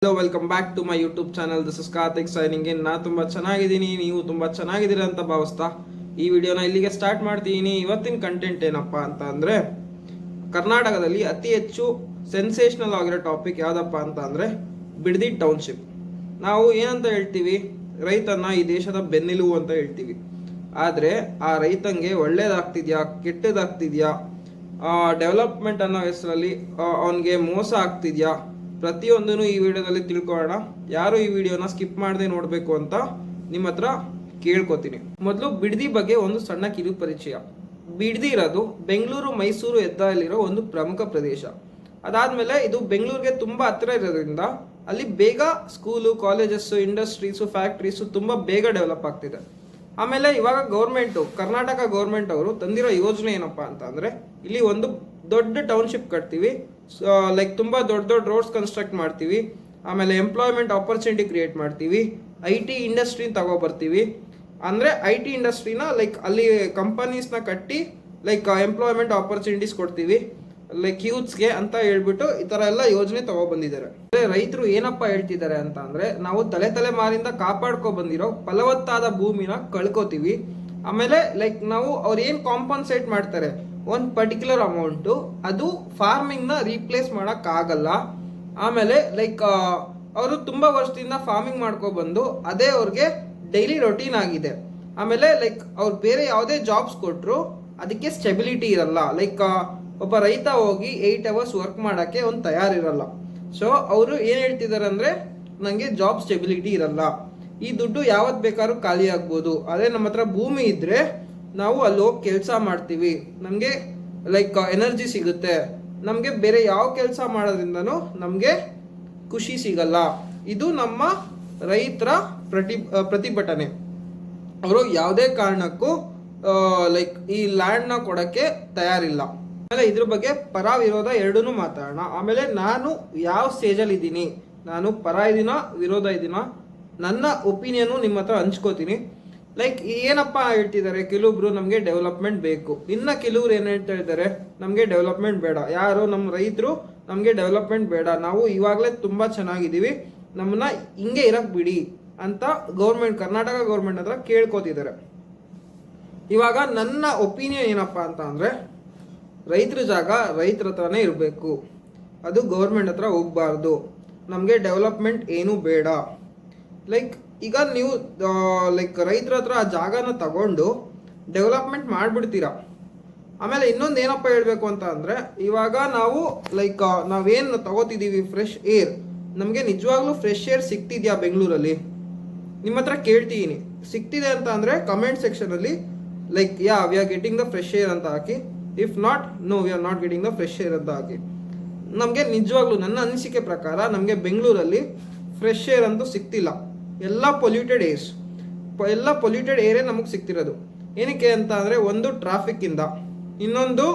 Hello welcome back to my YouTube channel. This is Karthik signing in. ನಾ ತುಂಬಾ ಚೆನ್ನಾಗಿದ್ದೀನಿ, ನೀವು ತುಂಬಾ ಚೆನ್ನಾಗಿದ್ದೀರಾ ಅಂತ ಭಾವಿಸ್ತಾ ಈ ವಿಡಿಯೋನ ಇಲ್ಲಿಗೆ ಸ್ಟಾರ್ಟ್ ಮಾಡ್ತೀನಿ. ಇವತ್ತಿನ ಕಂಟೆಂಟ್ ಏನಪ್ಪಾ ಅಂತ ಅಂದ್ರೆ, ಕರ್ನಾಟಕದಲ್ಲಿ ಅತಿ ಹೆಚ್ಚು ಸೆನ್ಸೇಷನಲ್ ಆಗಿರೋ ಟಾಪಿಕ್ ಯಾವ್ದಪ್ಪ ಅಂತ ಅಂದ್ರೆ ಬಿಡದಿ ಟೌನ್ಶಿಪ್. ನಾವು ಏನಂತ ಹೇಳ್ತೀವಿ, ರೈತನ ಈ ದೇಶದ ಬೆನ್ನೆಲುಬು ಅಂತ ಹೇಳ್ತೀವಿ. ಆದ್ರೆ ಆ ರೈತಂಗೆ ಒಳ್ಳೇದಾಗ್ತಿದ್ಯಾ ಕೆಟ್ಟದಾಗ್ತಿದ್ಯಾ, ಡೆವಲಪ್ಮೆಂಟ್ ಅನ್ನೋ ಹೆಸರಲ್ಲಿ ಅವನಿಗೆ ಮೋಸ ಆಗ್ತಿದ್ಯಾ, ಪ್ರತಿಯೊಂದನ್ನು ಈ ವಿಡಿಯೋದಲ್ಲಿ ತಿಳ್ಕೊಳ್ಳೋಣ. ಯಾರು ಈ ವಿಡಿಯೋನ ಸ್ಕಿಪ್ ಮಾಡದೆ ನೋಡಬೇಕು ಅಂತ ನಿಮ್ಮ ಹತ್ರ ಕೇಳ್ಕೊತೀನಿ. ಮೊದಲು ಬಿಡದಿ ಬಗ್ಗೆ ಒಂದು ಸಣ್ಣ ಕಿರು ಪರಿಚಯ. ಬಿಡದಿ ಇರೋದು ಬೆಂಗಳೂರು ಮೈಸೂರು ಹೆದ್ದಾರಿಯಲ್ಲಿರೋ ಒಂದು ಪ್ರಮುಖ ಪ್ರದೇಶ. ಅದಾದ್ಮೇಲೆ ಇದು ಬೆಂಗಳೂರಿಗೆ ತುಂಬಾ ಹತ್ತಿರ ಇರೋದ್ರಿಂದ ಅಲ್ಲಿ ಬೇಗ ಸ್ಕೂಲು, ಕಾಲೇಜಸ್, ಇಂಡಸ್ಟ್ರೀಸು, ಫ್ಯಾಕ್ಟ್ರೀಸು ತುಂಬಾ ಬೇಗ ಡೆವಲಪ್ ಆಗ್ತಿದೆ. ಆಮೇಲೆ ಇವಾಗ ಕರ್ನಾಟಕ ಗೌರ್ಮೆಂಟ್ ಅವರು ತಂದಿರೋ ಯೋಜನೆ ಏನಪ್ಪಾ ಅಂತ ಅಂದ್ರೆ, ಇಲ್ಲಿ ಒಂದು ದೊಡ್ಡ ಟೌನ್ಶಿಪ್ ಕಟ್ತೀವಿ, ಲೈಕ್ ತುಂಬಾ ದೊಡ್ಡ ದೊಡ್ಡ ರೋಡ್ಸ್ ಕನ್ಸ್ಟ್ರಕ್ಟ್ ಮಾಡ್ತೀವಿ, ಆಮೇಲೆ ಎಂಪ್ಲಾಯ್ಮೆಂಟ್ ಆಪರ್ಚುನಿಟಿ ಕ್ರಿಯೇಟ್ ಮಾಡ್ತೀವಿ, IT ಇಂಡಸ್ಟ್ರಿ ತಗೋಬರ್ತೀವಿ. ಅಂದ್ರೆ IT ಇಂಡಸ್ಟ್ರಿನ ಲೈಕ್ ಅಲ್ಲಿ ಕಂಪನೀಸ್ನ ಕಟ್ಟಿ ಲೈಕ್ ಎಂಪ್ಲಾಯ್ಮೆಂಟ್ ಆಪರ್ಚುನಿಟೀಸ್ ಕೊಡ್ತೀವಿ ಲೈಕ್ ಯೂತ್ಸ್ಗೆ ಅಂತ ಹೇಳ್ಬಿಟ್ಟು ಈ ತರ ಎಲ್ಲ ಯೋಜನೆ ತಗೊಬಂದಿದ್ದಾರೆ. ರೈತರು ಏನಪ್ಪಾ ಹೇಳ್ತಿದ್ದಾರೆ ಅಂತ ಅಂದ್ರೆ, ನಾವು ತಲೆಮಾರಿಂದ ಕಾಪಾಡ್ಕೊ ಬಂದಿರೋ ಫಲವತ್ತಾದ ಭೂಮಿನ ಕಳ್ಕೊತೀವಿ. ಆಮೇಲೆ ಲೈಕ್ ನಾವು ಅವ್ರು ಏನ್ ಕಾಂಪನ್ಸೇಟ್ ಮಾಡ್ತಾರೆ ಒಂದು ಪರ್ಟಿಕ್ಯುಲರ್ ಅಮೌಂಟು, ಅದು ಫಾರ್ಮಿಂಗ್ ನ ರೀಪ್ಲೇಸ್ ಮಾಡಕ್ ಆಗಲ್ಲ. ಆಮೇಲೆ ಲೈಕ್ ಅವರು ತುಂಬಾ ವರ್ಷದಿಂದ ಫಾರ್ಮಿಂಗ್ ಮಾಡ್ಕೊ ಬಂದು ಅದೇ ಅವ್ರಿಗೆ ಡೈಲಿ ರೊಟೀನ್ ಆಗಿದೆ. ಆಮೇಲೆ ಲೈಕ್ ಅವ್ರು ಬೇರೆ ಯಾವುದೇ ಜಾಬ್ಸ್ ಕೊಟ್ರು ಅದಕ್ಕೆ ಸ್ಟೆಬಿಲಿಟಿ ಇರಲ್ಲ. ಲೈಕ್ ಒಬ್ಬ ರೈತ ಹೋಗಿ 8 hours ವರ್ಕ್ ಮಾಡಕ್ಕೆ ಒಂದು ತಯಾರಿರಲ್ಲ. ಸೊ ಅವರು ಏನ್ ಹೇಳ್ತಿದ್ದಾರೆ ಅಂದ್ರೆ, ನಂಗೆ ಜಾಬ್ ಸ್ಟೆಬಿಲಿಟಿ ಇರಲ್ಲ, ಈ ದುಡ್ಡು ಯಾವತ್ ಬೇಕಾದ್ರೂ ಖಾಲಿ ಆಗ್ಬೋದು. ಅದೇ ನಮ್ಮ ಹತ್ರ ಭೂಮಿ ಇದ್ರೆ ನಾವು ಅಲ್ಲಿ ಹೋಗಿ ಕೆಲಸ ಮಾಡ್ತೀವಿ, ನಮ್ಗೆ ಲೈಕ್ ಎನರ್ಜಿ ಸಿಗುತ್ತೆ, ನಮ್ಗೆ ಬೇರೆ ಯಾವ ಕೆಲಸ ಮಾಡೋದ್ರಿಂದನೂ ನಮ್ಗೆ ಖುಷಿ ಸಿಗಲ್ಲ. ಇದು ನಮ್ಮ ರೈತರ ಪ್ರತಿಭಟನೆ. ಅವರು ಯಾವುದೇ ಕಾರಣಕ್ಕೂ ಲೈಕ್ ಈ ಲ್ಯಾಂಡ್ ನ ಕೊಡಕ್ಕೆ ತಯಾರಿಲ್ಲ. ಆಮೇಲೆ ಇದ್ರ ಬಗ್ಗೆ ಪರ ವಿರೋಧ ಎರಡೂ ಮಾತಾಡೋಣ. ಆಮೇಲೆ ನಾನು ಯಾವ ಸ್ಟೇಜ್ ಅಲ್ಲಿ ಇದ್ದೀನಿ, ನಾನು ಪರ ಇದೀನ ವಿರೋಧ ಇದೀನ, ನನ್ನ ಒಪಿನಿಯನ್ ನಿಮ್ಮ ಹತ್ರ ಹಂಚ್ಕೋತೀನಿ. ಲೈಕ್ ಏನಪ್ಪಾ ಹೇಳ್ತಿದ್ದಾರೆ, ಕೆಲವೊಬ್ರು ನಮ್ಗೆ ಡೆವಲಪ್ಮೆಂಟ್ ಬೇಕು, ಇನ್ನ ಕೆಲವ್ರು ಏನ್ ಹೇಳ್ತಾ ಇದ್ದಾರೆ, ನಮ್ಗೆ ಡೆವಲಪ್ಮೆಂಟ್ ಬೇಡ. ಯಾರು ನಮ್ಮ ರೈತರು ನಮ್ಗೆ ಡೆವಲಪ್ಮೆಂಟ್ ಬೇಡ, ನಾವು ಇವಾಗಲೇ ತುಂಬಾ ಚೆನ್ನಾಗಿದ್ದೀವಿ, ನಮ್ಮನ್ನ ಹಿಂಗೆ ಇರಕ್ ಬಿಡಿ ಅಂತ ಕರ್ನಾಟಕ ಗೌರ್ಮೆಂಟ್ ಹತ್ರ ಕೇಳ್ಕೊತಿದ್ದಾರೆ. ಇವಾಗ ನನ್ನ ಒಪಿನಿಯನ್ ಏನಪ್ಪಾ ಅಂತ ಅಂದ್ರೆ, ರೈತರ ಜಾಗ ರೈತರ ಹತ್ರನೇ ಇರಬೇಕು, ಅದು ಗೌರ್ಮೆಂಟ್ ಹತ್ರ ಹೋಗ್ಬಾರ್ದು. ನಮಗೆ ಡೆವಲಪ್ಮೆಂಟ್ ಏನೂ ಬೇಡ. ಲೈಕ್ ಈಗ ನೀವು ಲೈಕ್ ರೈತರ ಹತ್ರ ಆ ಜಾಗನ ತಗೊಂಡು ಡೆವಲಪ್ಮೆಂಟ್ ಮಾಡಿಬಿಡ್ತೀರಾ. ಆಮೇಲೆ ಇನ್ನೊಂದು ಏನಪ್ಪ ಹೇಳ್ಬೇಕು ಅಂತ ಅಂದ್ರೆ, ಇವಾಗ ನಾವು ಲೈಕ್ ನಾವೇನು ತಗೋತಿದ್ದೀವಿ ಫ್ರೆಶ್ ಏರ್, ನಮಗೆ ನಿಜವಾಗ್ಲೂ ಫ್ರೆಶ್ ಏರ್ ಸಿಗ್ತಿದ್ಯಾ ಬೆಂಗಳೂರಲ್ಲಿ? ನಿಮ್ಮ ಹತ್ರ ಕೇಳ್ತಿದ್ದೀನಿ. ಸಿಗ್ತಿದೆ ಅಂತ ಅಂದ್ರೆ ಕಮೆಂಟ್ ಸೆಕ್ಷನ್ ಅಲ್ಲಿ like we are getting the fresh air ಅಂತ ಹಾಕಿ. If not, no we are not getting the fresh air ಅಂತ ಹಾಕಿ. ನಮಗೆ ನಿಜವಾಗ್ಲೂ ನನ್ನ ಅನಿಸಿಕೆ ಪ್ರಕಾರ ನಮಗೆ ಬೆಂಗಳೂರಲ್ಲಿ ಫ್ರೆಶ್ ಏರ್ ಅಂತೂ ಸಿಗ್ತಿಲ್ಲ. ಎಲ್ಲ ಪೊಲ್ಯೂಟೆಡ್ ಏರೇ ನಮಗೆ ಸಿಗ್ತಿರೋದು. ಏನಕ್ಕೆ ಅಂತ ಅಂದರೆ, ಒಂದು ಟ್ರಾಫಿಕ್ ಇಂದ, ಇನ್ನೊಂದು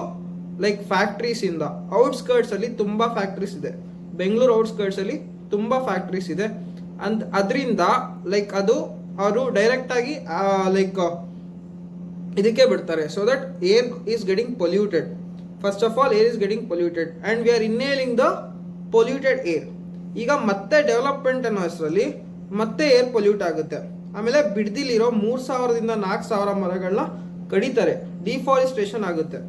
ಲೈಕ್ ಫ್ಯಾಕ್ಟ್ರೀಸ್ ಇಂದ. ಔಟ್ಸ್ಕರ್ಟ್ಸ್ ಅಲ್ಲಿ ತುಂಬಾ ಫ್ಯಾಕ್ಟ್ರೀಸ್ ಇದೆ, ಬೆಂಗಳೂರು ಔಟ್ಸ್ಕರ್ಟ್ಸ್ ಅಲ್ಲಿ ತುಂಬಾ ಫ್ಯಾಕ್ಟ್ರೀಸ್ ಇದೆ. ಅದರಿಂದ ಲೈಕ್ ಅದು ಅವರು ಡೈರೆಕ್ಟ್ ಆಗಿ ಲೈಕ್ ಇದಕ್ಕೆ ಬಿಡ್ತಾರೆ. So that air is getting polluted. First of all air is getting polluted and we are inhaling the polluted air. ಈಗ ಮತ್ತೆ ಡೆವಲಪ್ಮೆಂಟ್ ಅನ್ನೋ ಹೆಸರಲ್ಲಿ ಮತ್ತೆ ಏರ್ ಪೊಲ್ಯೂಟ್ ಆಗುತ್ತೆ. ಆಮೇಲೆ ಬಿಡದಿಲಿರೋ 3000ದಿಂದ 4000 ಮರಗಳನ್ನ ಕಡಿತಾರೆ, ಡಿಫಾರೆಸ್ಟೇಷನ್ ಆಗುತ್ತೆ.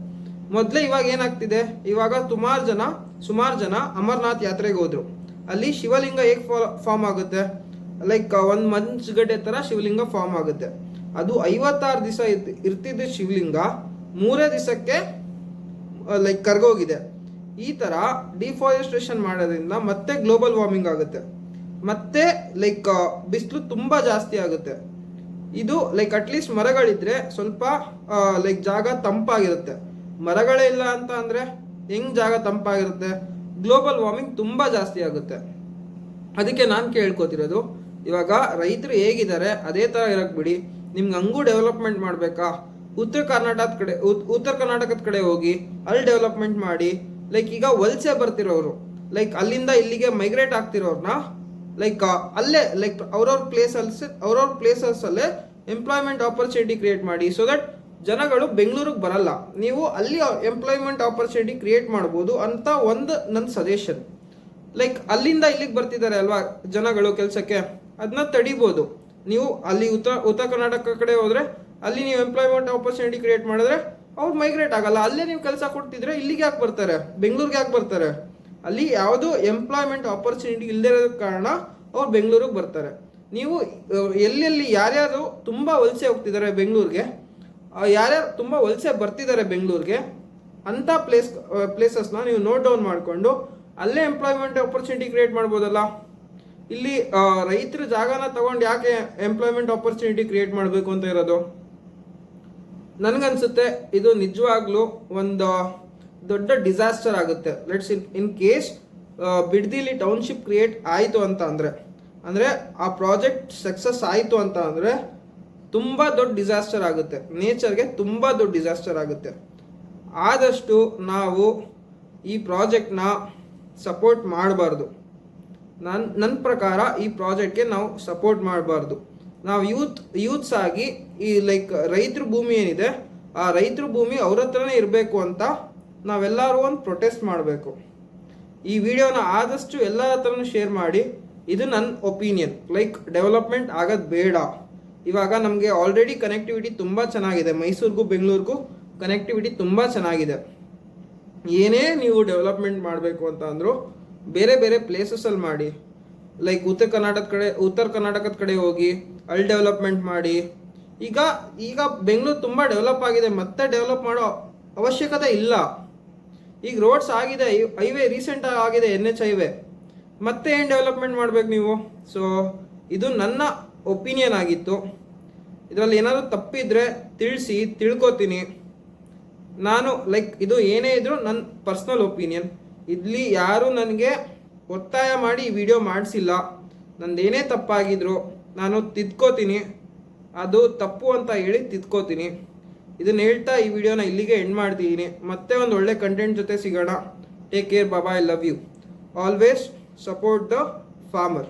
ಮೊದಲೇ ಇವಾಗ ಏನಾಗ್ತಿದೆ, ಇವಾಗ ಸುಮಾರು ಜನ ಅಮರ್ನಾಥ್ ಯಾತ್ರೆಗೆ ಹೋದ್ರು. ಅಲ್ಲಿ ಶಿವಲಿಂಗ ಹೇಗೆ ಫಾರ್ಮ್ ಆಗುತ್ತೆ, ಲೈಕ್ ಒಂದು ಮಂಜುಗಡ್ಡೆ ತರ ಶಿವಲಿಂಗ ಫಾರ್ಮ್ ಆಗುತ್ತೆ. ಅದು 56 ದಿವಸ ಇರ್ತಿದ್ದ ಶಿವಲಿಂಗ 3 ದಿವಸಕ್ಕೆ ಲೈಕ್ ಕರ್ಗೋಗಿದೆ. ಈ ತರ ಡಿಫಾರೆಸ್ಟೇಷನ್ ಮಾಡೋದ್ರಿಂದ ಮತ್ತೆ ಗ್ಲೋಬಲ್ ವಾರ್ಮಿಂಗ್ ಆಗುತ್ತೆ, ಮತ್ತೆ ಲೈಕ್ ಬಿಸಿಲು ತುಂಬಾ ಜಾಸ್ತಿ ಆಗುತ್ತೆ. ಇದು ಲೈಕ್ ಅಟ್ಲೀಸ್ಟ್ ಮರಗಳಿದ್ರೆ ಸ್ವಲ್ಪ ಲೈಕ್ ಜಾಗ ತಂಪಾಗಿರುತ್ತೆ. ಮರಗಳೇ ಇಲ್ಲ ಅಂತ ಅಂದ್ರೆ ಹೆಂಗ್ ಜಾಗ ತಂಪಾಗಿರುತ್ತೆ? ಗ್ಲೋಬಲ್ ವಾರ್ಮಿಂಗ್ ತುಂಬಾ ಜಾಸ್ತಿ ಆಗುತ್ತೆ. ಅದಕ್ಕೆ ನಾನು ಕೇಳ್ಕೊತಿರೋದು, ಇವಾಗ ರೈತರು ಹೇಗಿದ್ದಾರೆ ಅದೇ ತರ ಇರಕ್ ಬಿಡಿ. ನಿಮ್ಗೆ ಹಂಗೂ ಡೆವಲಪ್ಮೆಂಟ್ ಮಾಡ್ಬೇಕಾ, ಉತ್ತರ ಕರ್ನಾಟಕದ ಕಡೆ ಹೋಗಿ ಅಲ್ಲಿ ಡೆವಲಪ್ಮೆಂಟ್ ಮಾಡಿ. ಲೈಕ್ ಈಗ ವಲಸೆ ಬರ್ತಿರೋರು, ಲೈಕ್ ಅಲ್ಲಿಂದ ಇಲ್ಲಿಗೆ ಮೈಗ್ರೇಟ್ ಆಗ್ತಿರೋರ್ನ ಲೈಕ್ ಅಲ್ಲೇ ಲೈಕ್ ಅವ್ರವ್ರ ಪ್ಲೇಸಸ್ ಅಲ್ಲೇ ಎಂಪ್ಲಾಯ್ಮೆಂಟ್ ಆಪರ್ಚುನಿಟಿ ಕ್ರಿಯೇಟ್ ಮಾಡಿ. ಸೊ ದಟ್ ಜನಗಳು ಬೆಂಗಳೂರಿಗೆ ಬರಲ್ಲ, ನೀವು ಅಲ್ಲಿ ಎಂಪ್ಲಾಯ್ಮೆಂಟ್ ಆಪರ್ಚುನಿಟಿ ಕ್ರಿಯೇಟ್ ಮಾಡ್ಬೋದು ಅಂತ ಒಂದು ನನ್ನ ಸಜೆಷನ್. ಲೈಕ್ ಅಲ್ಲಿಂದ ಇಲ್ಲಿಗೆ ಬರ್ತಿದ್ದಾರೆ ಅಲ್ವಾ ಜನಗಳು ಕೆಲಸಕ್ಕೆ, ಅದನ್ನ ತಡಿಬೋದು ನೀವು. ಅಲ್ಲಿ ಉತ್ತರ ಕರ್ನಾಟಕ ಕಡೆ ಹೋದ್ರೆ ಅಲ್ಲಿ ನೀವು ಎಂಪ್ಲಾಯ್ಮೆಂಟ್ ಆಪರ್ಚುನಿಟಿ ಕ್ರಿಯೇಟ್ ಮಾಡಿದ್ರೆ ಅವ್ರು ಮೈಗ್ರೇಟ್ ಆಗಲ್ಲ. ಅಲ್ಲೇ ನೀವು ಕೆಲಸ ಕೊಡ್ತಿದ್ರೆ ಇಲ್ಲಿಗೆ ಯಾಕೆ ಬರ್ತಾರೆ, ಬೆಂಗಳೂರಿಗೆ ಯಾಕೆ ಬರ್ತಾರೆ? ಅಲ್ಲಿ ಯಾವುದು ಎಂಪ್ಲಾಯ್ಮೆಂಟ್ ಆಪರ್ಚುನಿಟಿ ಇಲ್ಲದೇ ಇರೋ ಕಾರಣ ಅವ್ರು ಬೆಂಗಳೂರಿಗೆ ಬರ್ತಾರೆ. ನೀವು ಎಲ್ಲೆಲ್ಲಿ ಯಾರ್ಯಾರು ತುಂಬ ವಲಸೆ ಹೋಗ್ತಿದ್ದಾರೆ ಬೆಂಗಳೂರಿಗೆ, ಯಾರ್ಯಾರು ತುಂಬ ವಲಸೆ ಬರ್ತಿದ್ದಾರೆ ಬೆಂಗಳೂರಿಗೆ, ಅಂಥ ಪ್ಲೇಸಸ್ನ ನೀವು ನೋಟ್ ಡೌನ್ ಮಾಡಿಕೊಂಡು ಅಲ್ಲೇ ಎಂಪ್ಲಾಯ್ಮೆಂಟ್ ಆಪರ್ಚುನಿಟಿ ಕ್ರಿಯೇಟ್ ಮಾಡ್ಬೋದಲ್ಲ. ಇಲ್ಲಿ ರೈತರ ಜಾಗನ ತಗೊಂಡು ಯಾಕೆ ಎಂಪ್ಲಾಯ್ಮೆಂಟ್ ಆಪರ್ಚುನಿಟಿ ಕ್ರಿಯೇಟ್ ಮಾಡಬೇಕು ಅಂತ ಇರೋದು? ನನಗನ್ಸುತ್ತೆ ಇದು ನಿಜವಾಗ್ಲೂ ಒಂದು ದೊಡ್ಡ ಡಿಸಾಸ್ಟರ್ ಆಗುತ್ತೆ. ಲೆಟ್ಸ್ ಇನ್ ಕೇಸ್ ಬಿಡ್ದಿಲಿ ಟೌನ್ಶಿಪ್ ಕ್ರಿಯೇಟ್ ಆಯಿತು ಅಂತ ಅಂದರೆ ಆ ಪ್ರಾಜೆಕ್ಟ್ ಸಕ್ಸಸ್ ಆಯಿತು ಅಂತ ಅಂದರೆ ತುಂಬ ದೊಡ್ಡ ಡಿಸಾಸ್ಟರ್ ಆಗುತ್ತೆ, ನೇಚರ್ಗೆ ತುಂಬ ದೊಡ್ಡ ಡಿಸಾಸ್ಟರ್ ಆಗುತ್ತೆ. ಆದಷ್ಟು ನಾವು ಈ ಪ್ರಾಜೆಕ್ಟ್ನ ಸಪೋರ್ಟ್ ಮಾಡಬಾರ್ದು. ನನ್ನ ಪ್ರಕಾರ ಈ ಪ್ರಾಜೆಕ್ಟ್ಗೆ ನಾವು ಸಪೋರ್ಟ್ ಮಾಡಬಾರ್ದು. ನಾವು ಯೂತ್ಸ್ ಆಗಿ ಈ ಲೈಕ್ ರೈತರ ಭೂಮಿ ಏನಿದೆ ಆ ರೈತರ ಭೂಮಿ ಅವ್ರ ಹತ್ರನೇ ಇರಬೇಕು ಅಂತ ನಾವೆಲ್ಲರೂ ಒಂದು ಪ್ರೊಟೆಸ್ಟ್ ಮಾಡಬೇಕು. ಈ ವಿಡಿಯೋನ ಆದಷ್ಟು ಎಲ್ಲ ಹತ್ರನೂ ಶೇರ್ ಮಾಡಿ. ಇದು ನನ್ನ ಒಪಿನಿಯನ್. ಲೈಕ್ ಡೆವಲಪ್ಮೆಂಟ್ ಆಗೋದು ಬೇಡ. ಇವಾಗ ನಮಗೆ ಆಲ್ರೆಡಿ ಕನೆಕ್ಟಿವಿಟಿ ತುಂಬ ಚೆನ್ನಾಗಿದೆ, ಮೈಸೂರಿಗೂ ಬೆಂಗಳೂರಿಗೂ ಕನೆಕ್ಟಿವಿಟಿ ತುಂಬ ಚೆನ್ನಾಗಿದೆ. ಏನೇ ನೀವು ಡೆವಲಪ್ಮೆಂಟ್ ಮಾಡಬೇಕು ಅಂತ ಅಂದರೂ ಬೇರೆ ಬೇರೆ ಪ್ಲೇಸಸಲ್ಲಿ ಮಾಡಿ. ಲೈಕ್ ಉತ್ತರ ಕರ್ನಾಟಕದ ಕಡೆ ಹೋಗಿ ಅಲ್ಲಿ ಡೆವಲಪ್ಮೆಂಟ್ ಮಾಡಿ. ಈಗ ಬೆಂಗಳೂರು ತುಂಬ ಡೆವಲಪ್ ಆಗಿದೆ, ಮತ್ತೆ ಡೆವಲಪ್ ಮಾಡೋ ಅವಶ್ಯಕತೆ ಇಲ್ಲ. ಈಗ ರೋಡ್ಸ್ ಆಗಿದೆ, ಹೈವೇ ರೀಸೆಂಟಾಗಿ ಆಗಿದೆ, NH ಹೈವೇ, ಮತ್ತೆ ಏನು ಡೆವಲಪ್ಮೆಂಟ್ ಮಾಡಬೇಕು ನೀವು? ಸೊ ಇದು ನನ್ನ ಒಪಿನಿಯನ್ ಆಗಿತ್ತು. ಇದರಲ್ಲಿ ಏನಾದರೂ ತಪ್ಪಿದ್ರೆ ತಿಳ್ಕೊತೀನಿ ನಾನು. ಲೈಕ್ ಇದು ಏನೇ ಇದ್ರೂ ನನ್ನ ಪರ್ಸ್ನಲ್ ಒಪಿನಿಯನ್. ಇಲ್ಲಿ ಯಾರೂ ನನಗೆ ಒತ್ತಾಯ ಮಾಡಿ ಈ ವಿಡಿಯೋ ಮಾಡಿಸಿಲ್ಲ. ನಂದೇನೇ ತಪ್ಪಾಗಿದ್ರು ನಾನು ತಿದ್ಕೋತೀನಿ, ಅದು ತಪ್ಪು ಅಂತ ಹೇಳಿ ತಿದ್ಕೋತೀನಿ. ಇದನ್ನ ಹೇಳ್ತಾ ಈ ವಿಡಿಯೋನ ಇಲ್ಲಿಗೆ ಎಂಡ್ ಮಾಡ್ತಿದ್ದೀನಿ. ಮತ್ತೆ ಒಂದು ಒಳ್ಳೆ ಕಂಟೆಂಟ್ ಜೊತೆ ಸಿಗೋಣ. ಟೇಕ್ ಕೇರ್, ಬಾಬಾ, I love you. Always support the farmer.